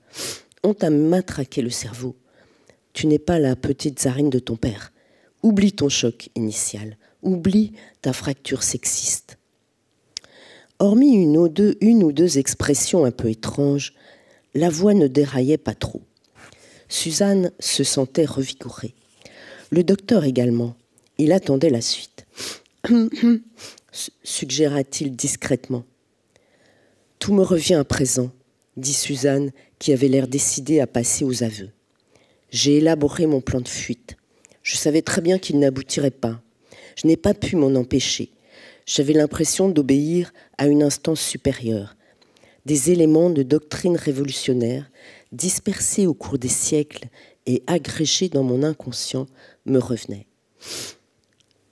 On t'a matraqué le cerveau. Tu n'es pas la petite Zarine de ton père. Oublie ton choc initial. Oublie ta fracture sexiste. Hormis une ou deux expressions un peu étranges, la voix ne déraillait pas trop. Suzanne se sentait revigorée. Le docteur également. Il attendait la suite. Suggéra-t-il discrètement. Tout me revient à présent, dit Suzanne, qui avait l'air décidée à passer aux aveux. J'ai élaboré mon plan de fuite. Je savais très bien qu'il n'aboutirait pas. Je n'ai pas pu m'en empêcher. J'avais l'impression d'obéir à une instance supérieure. Des éléments de doctrine révolutionnaire, dispersés au cours des siècles et agrégés dans mon inconscient, me revenaient.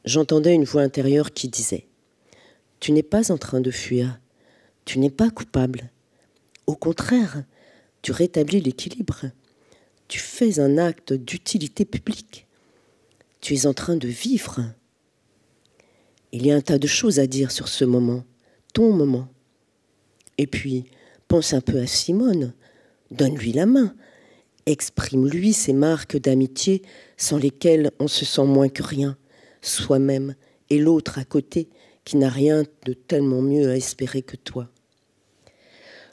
J'entendais une voix intérieure qui disait « Tu n'es pas en train de fuir. Tu n'es pas coupable. Au contraire, tu rétablis l'équilibre. Tu fais un acte d'utilité publique. Tu es en train de vivre. Il y a un tas de choses à dire sur ce moment, ton moment. Et puis, pense un peu à Simone. Donne-lui la main. Exprime-lui ces marques d'amitié sans lesquelles on se sent moins que rien, soi-même et l'autre à côté qui n'a rien de tellement mieux à espérer que toi. »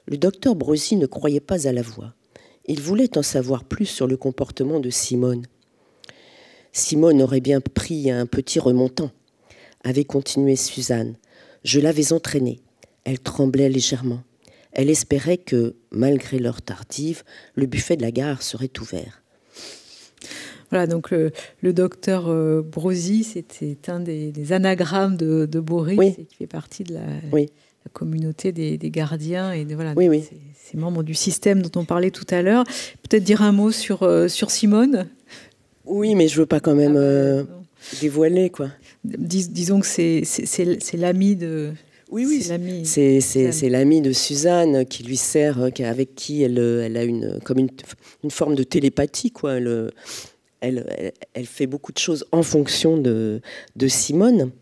Le docteur Brossy ne croyait pas à la voix. Il voulait en savoir plus sur le comportement de Simone. Simone aurait bien pris un petit remontant, avait continué Suzanne. Je l'avais entraînée. Elle tremblait légèrement. Elle espérait que, malgré l'heure tardive, le buffet de la gare serait ouvert. Voilà, donc le docteur Brossy, c'était un des anagrammes de Boris, oui. Et qui fait partie de la communauté des gardiens et ces membres du système dont on parlait tout à l'heure. Peut-être dire un mot sur Simone. Oui, mais je ne veux pas quand même dévoiler, quoi. Disons que c'est l'ami de... Oui, c'est l'ami de Suzanne qui lui sert, avec qui elle a une forme de télépathie, quoi. Elle fait beaucoup de choses en fonction de Simone,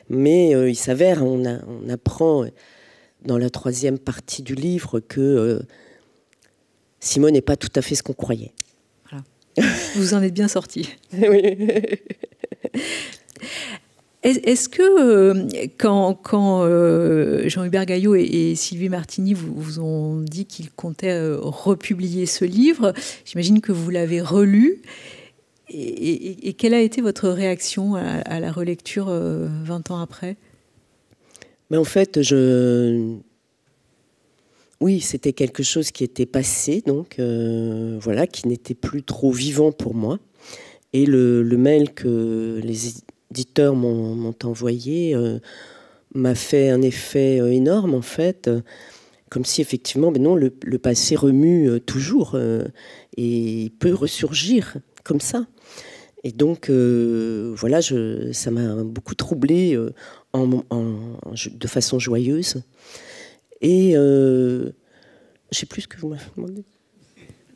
mais il s'avère, on apprend dans la 3e partie du livre que Simone n'est pas tout à fait ce qu'on croyait. Voilà. Vous en êtes bien sorti. Oui. Est-ce que quand Jean-Hubert Gaillot et Sylvie Martini vous ont dit qu'ils comptaient republier ce livre, j'imagine que vous l'avez relu. Et quelle a été votre réaction à la relecture 20 ans après? Mais en fait, oui, c'était quelque chose qui était passé, donc voilà, qui n'était plus trop vivant pour moi. Et le mail que les éditeurs m'ont envoyé m'a fait un effet énorme, en fait, comme si effectivement, mais non, le passé remue toujours et peut ressurgir comme ça. Et donc, voilà, ça m'a beaucoup troublée de façon joyeuse. Et je ne sais plus ce que vous m'avez demandé.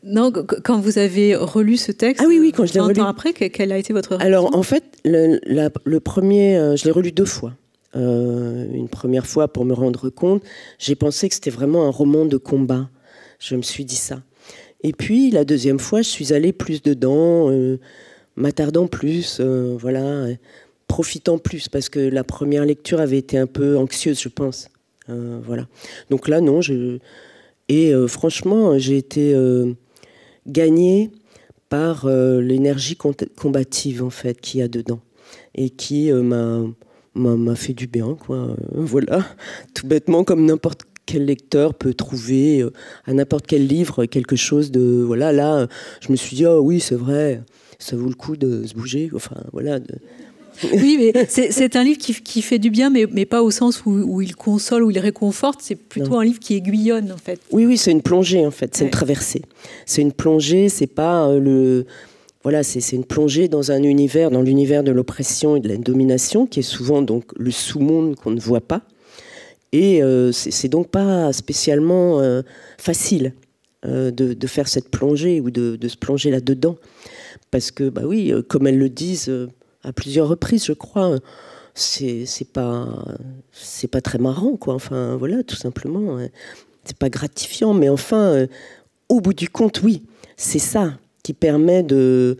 Non, quand vous avez relu ce texte, oui, quand je l'ai relu. 20 ans après, quelle a été votre réaction? Alors, en fait, le premier, je l'ai relu 2 fois. Une première fois pour me rendre compte, j'ai pensé que c'était vraiment un roman de combat. Je me suis dit ça. Et puis, la deuxième fois, je suis allée plus dedans, m'attardant plus, voilà, profitant plus, parce que la première lecture avait été un peu anxieuse, je pense. Voilà. Donc là, non, franchement, j'ai été gagnée par l'énergie combative, en fait, qu'il y a dedans. Et qui m'a fait du bien, quoi. Voilà. Tout bêtement, comme n'importe quel lecteur peut trouver à n'importe quel livre quelque chose de... Voilà, là, je me suis dit, oh oui, c'est vrai, ça vaut le coup de se bouger. Enfin, voilà. Oui, mais c'est un livre qui fait du bien, mais pas au sens où il console, où il réconforte. C'est plutôt un livre qui aiguillonne, en fait. Oui, c'est une plongée, en fait. C'est une traversée. C'est une plongée, c'est pas Voilà, c'est une plongée dans un univers, dans l'univers de l'oppression et de la domination, qui est souvent donc le sous-monde qu'on ne voit pas. Et c'est donc pas spécialement facile de faire cette plongée ou de se plonger là-dedans. Parce que, bah oui, comme elles le disent à plusieurs reprises, je crois, c'est pas très marrant, quoi. Enfin, voilà, tout simplement. C'est pas gratifiant, mais enfin, au bout du compte, oui, c'est ça qui permet de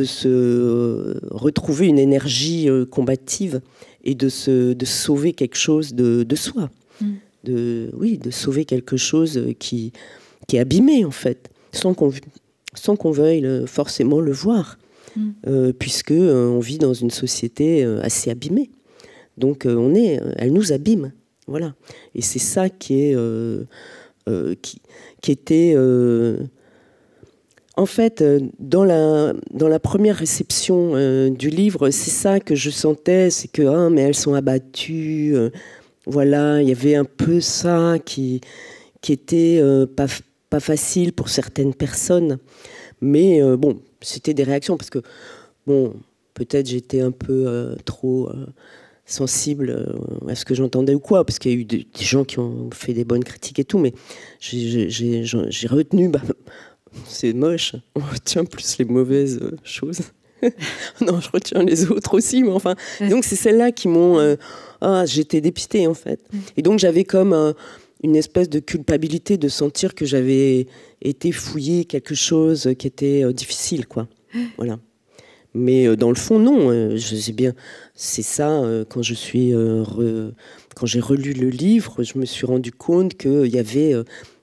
se retrouver une énergie combative et de sauver quelque chose de soi. De sauver quelque chose qui est abîmé, en fait, sans qu'on veuille forcément le voir, puisque on vit dans une société assez abîmée. Donc elle nous abîme, voilà. Et c'est ça qui était... En fait, dans la première réception du livre, c'est ça que je sentais, c'est que mais elles sont abattues. Voilà, il y avait un peu ça qui était pas facile pour certaines personnes. Mais bon, c'était des réactions parce que bon, peut-être j'étais un peu trop sensible à ce que j'entendais ou quoi, parce qu'il y a eu des gens qui ont fait des bonnes critiques et tout, mais j'ai retenu. C'est moche, on retient plus les mauvaises choses. Non, je retiens les autres aussi, mais enfin... Donc c'est celles-là qui m'ont... j'étais dépistée, en fait. Et donc j'avais comme une espèce de culpabilité de sentir que j'avais été fouiller quelque chose qui était difficile, quoi. Voilà. Mais dans le fond, non. Je sais bien... C'est ça, quand j'ai relu le livre, je me suis rendu compte qu'il y avait...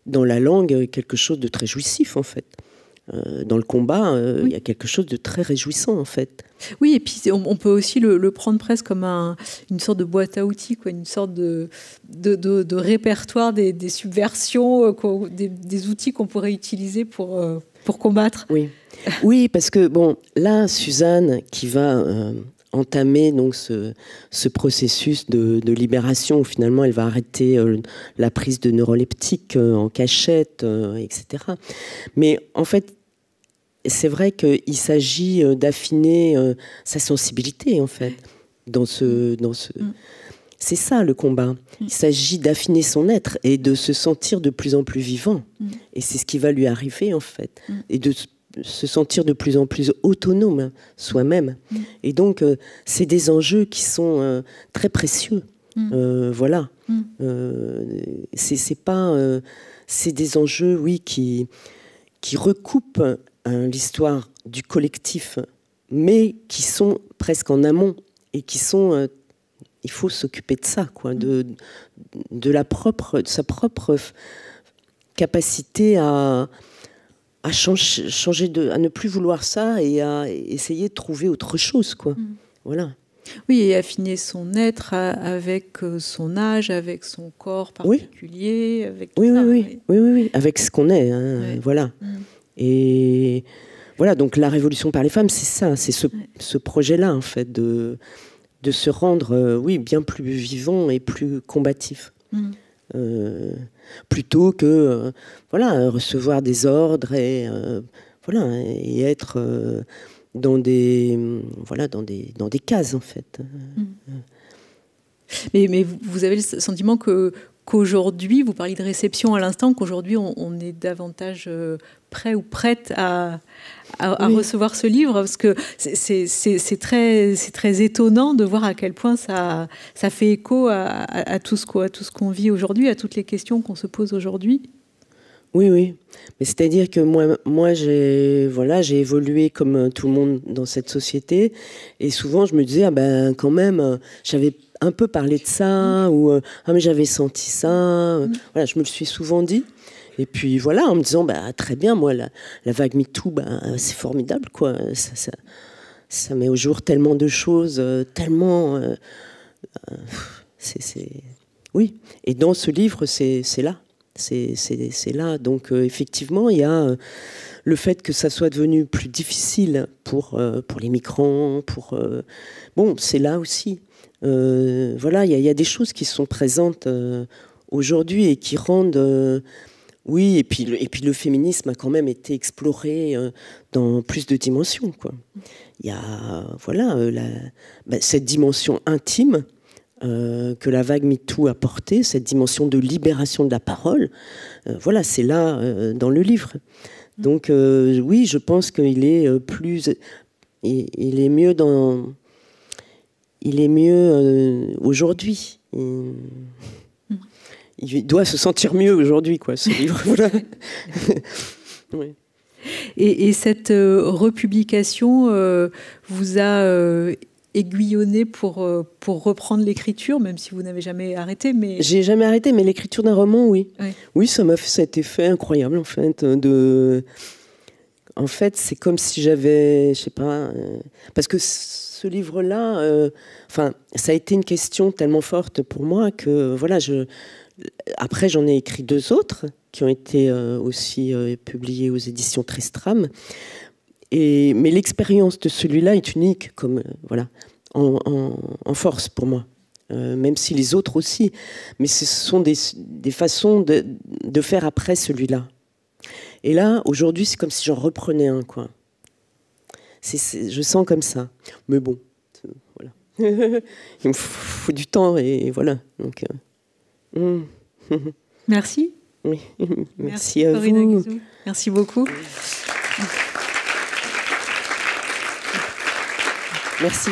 dans la langue, quelque chose de très jouissif, en fait. Dans le combat, il y a quelque chose de très réjouissant, en fait. Oui, et puis on peut aussi le prendre presque comme une sorte de boîte à outils, quoi, une sorte de répertoire des subversions, des outils qu'on pourrait utiliser pour combattre. Oui. Oui, parce que, bon, là, Suzanne, qui va... entamer donc ce processus de libération où finalement elle va arrêter la prise de neuroleptiques en cachette, etc. Mais en fait, c'est vrai qu'il s'agit d'affiner sa sensibilité, en fait, c'est ça le combat. Il s'agit d'affiner son être et de se sentir de plus en plus vivant. Et c'est ce qui va lui arriver, en fait. Et de se sentir de plus en plus autonome soi-même. Et donc, c'est des enjeux qui sont très précieux. Voilà. C'est des enjeux, oui, qui recoupent l'histoire du collectif, mais qui sont presque en amont et qui sont... il faut s'occuper de ça, quoi, de sa propre capacité à changer à ne plus vouloir ça et à essayer de trouver autre chose, quoi. Voilà. Oui, et affiner son être avec son âge, avec son corps particulier, avec tout ça. Oui, avec ce qu'on est, hein, voilà. Et voilà, donc la révolution par les femmes, c'est ça, c'est ce projet-là, en fait, de se rendre, bien plus vivant et plus combatif. Plutôt que recevoir des ordres et être dans des cases, en fait. Mais vous avez le sentiment qu'aujourd'hui, vous parliez de réception à l'instant, qu'aujourd'hui on est davantage prêt ou prête à oui. recevoir ce livre, parce que c'est très étonnant de voir à quel point ça fait écho à tout ce qu'on vit aujourd'hui, à toutes les questions qu'on se pose aujourd'hui. Oui, oui. Mais c'est-à-dire que moi j'ai évolué comme tout le monde dans cette société, et souvent je me disais, quand même, j'avais un peu parlé de ça, ou mais j'avais senti ça. Voilà, je me le suis souvent dit. Et puis voilà, en me disant, très bien, moi, la vague MeToo, c'est formidable, quoi. Ça met au jour tellement de choses, tellement... Oui. Et dans ce livre, c'est là. C'est là. Donc, effectivement, il y a le fait que ça soit devenu plus difficile pour les migrants, Bon, c'est là aussi. Voilà, il y a des choses qui sont présentes aujourd'hui et qui rendent... Oui, et puis le féminisme a quand même été exploré dans plus de dimensions, quoi. Il y a cette dimension intime que la vague MeToo a portée, cette dimension de libération de la parole. Voilà, c'est là dans le livre. Donc oui, je pense qu'il est il est mieux aujourd'hui. Il doit se sentir mieux aujourd'hui, quoi, ce livre. Voilà. Oui. Et cette republication vous a aiguillonné pour reprendre l'écriture, même si vous n'avez jamais arrêté. Mais... J'ai jamais arrêté, mais l'écriture d'un roman, oui. Oui, ça m'a fait cet effet incroyable, en fait. En fait, c'est comme si j'avais, je sais pas... parce que ce livre-là, ça a été une question tellement forte pour moi que, voilà, après, j'en ai écrit 2 autres qui ont été aussi publiés aux éditions Tristram. Mais l'expérience de celui-là est unique, voilà, en force pour moi. Même si les autres aussi. Mais ce sont des façons de faire après celui-là. Et là, aujourd'hui, c'est comme si j'en reprenais un, quoi. Je sens comme ça. Mais bon, voilà. Il me faut du temps et voilà. Donc... Merci. Oui. Merci à vous. Guizou. Merci beaucoup. Merci.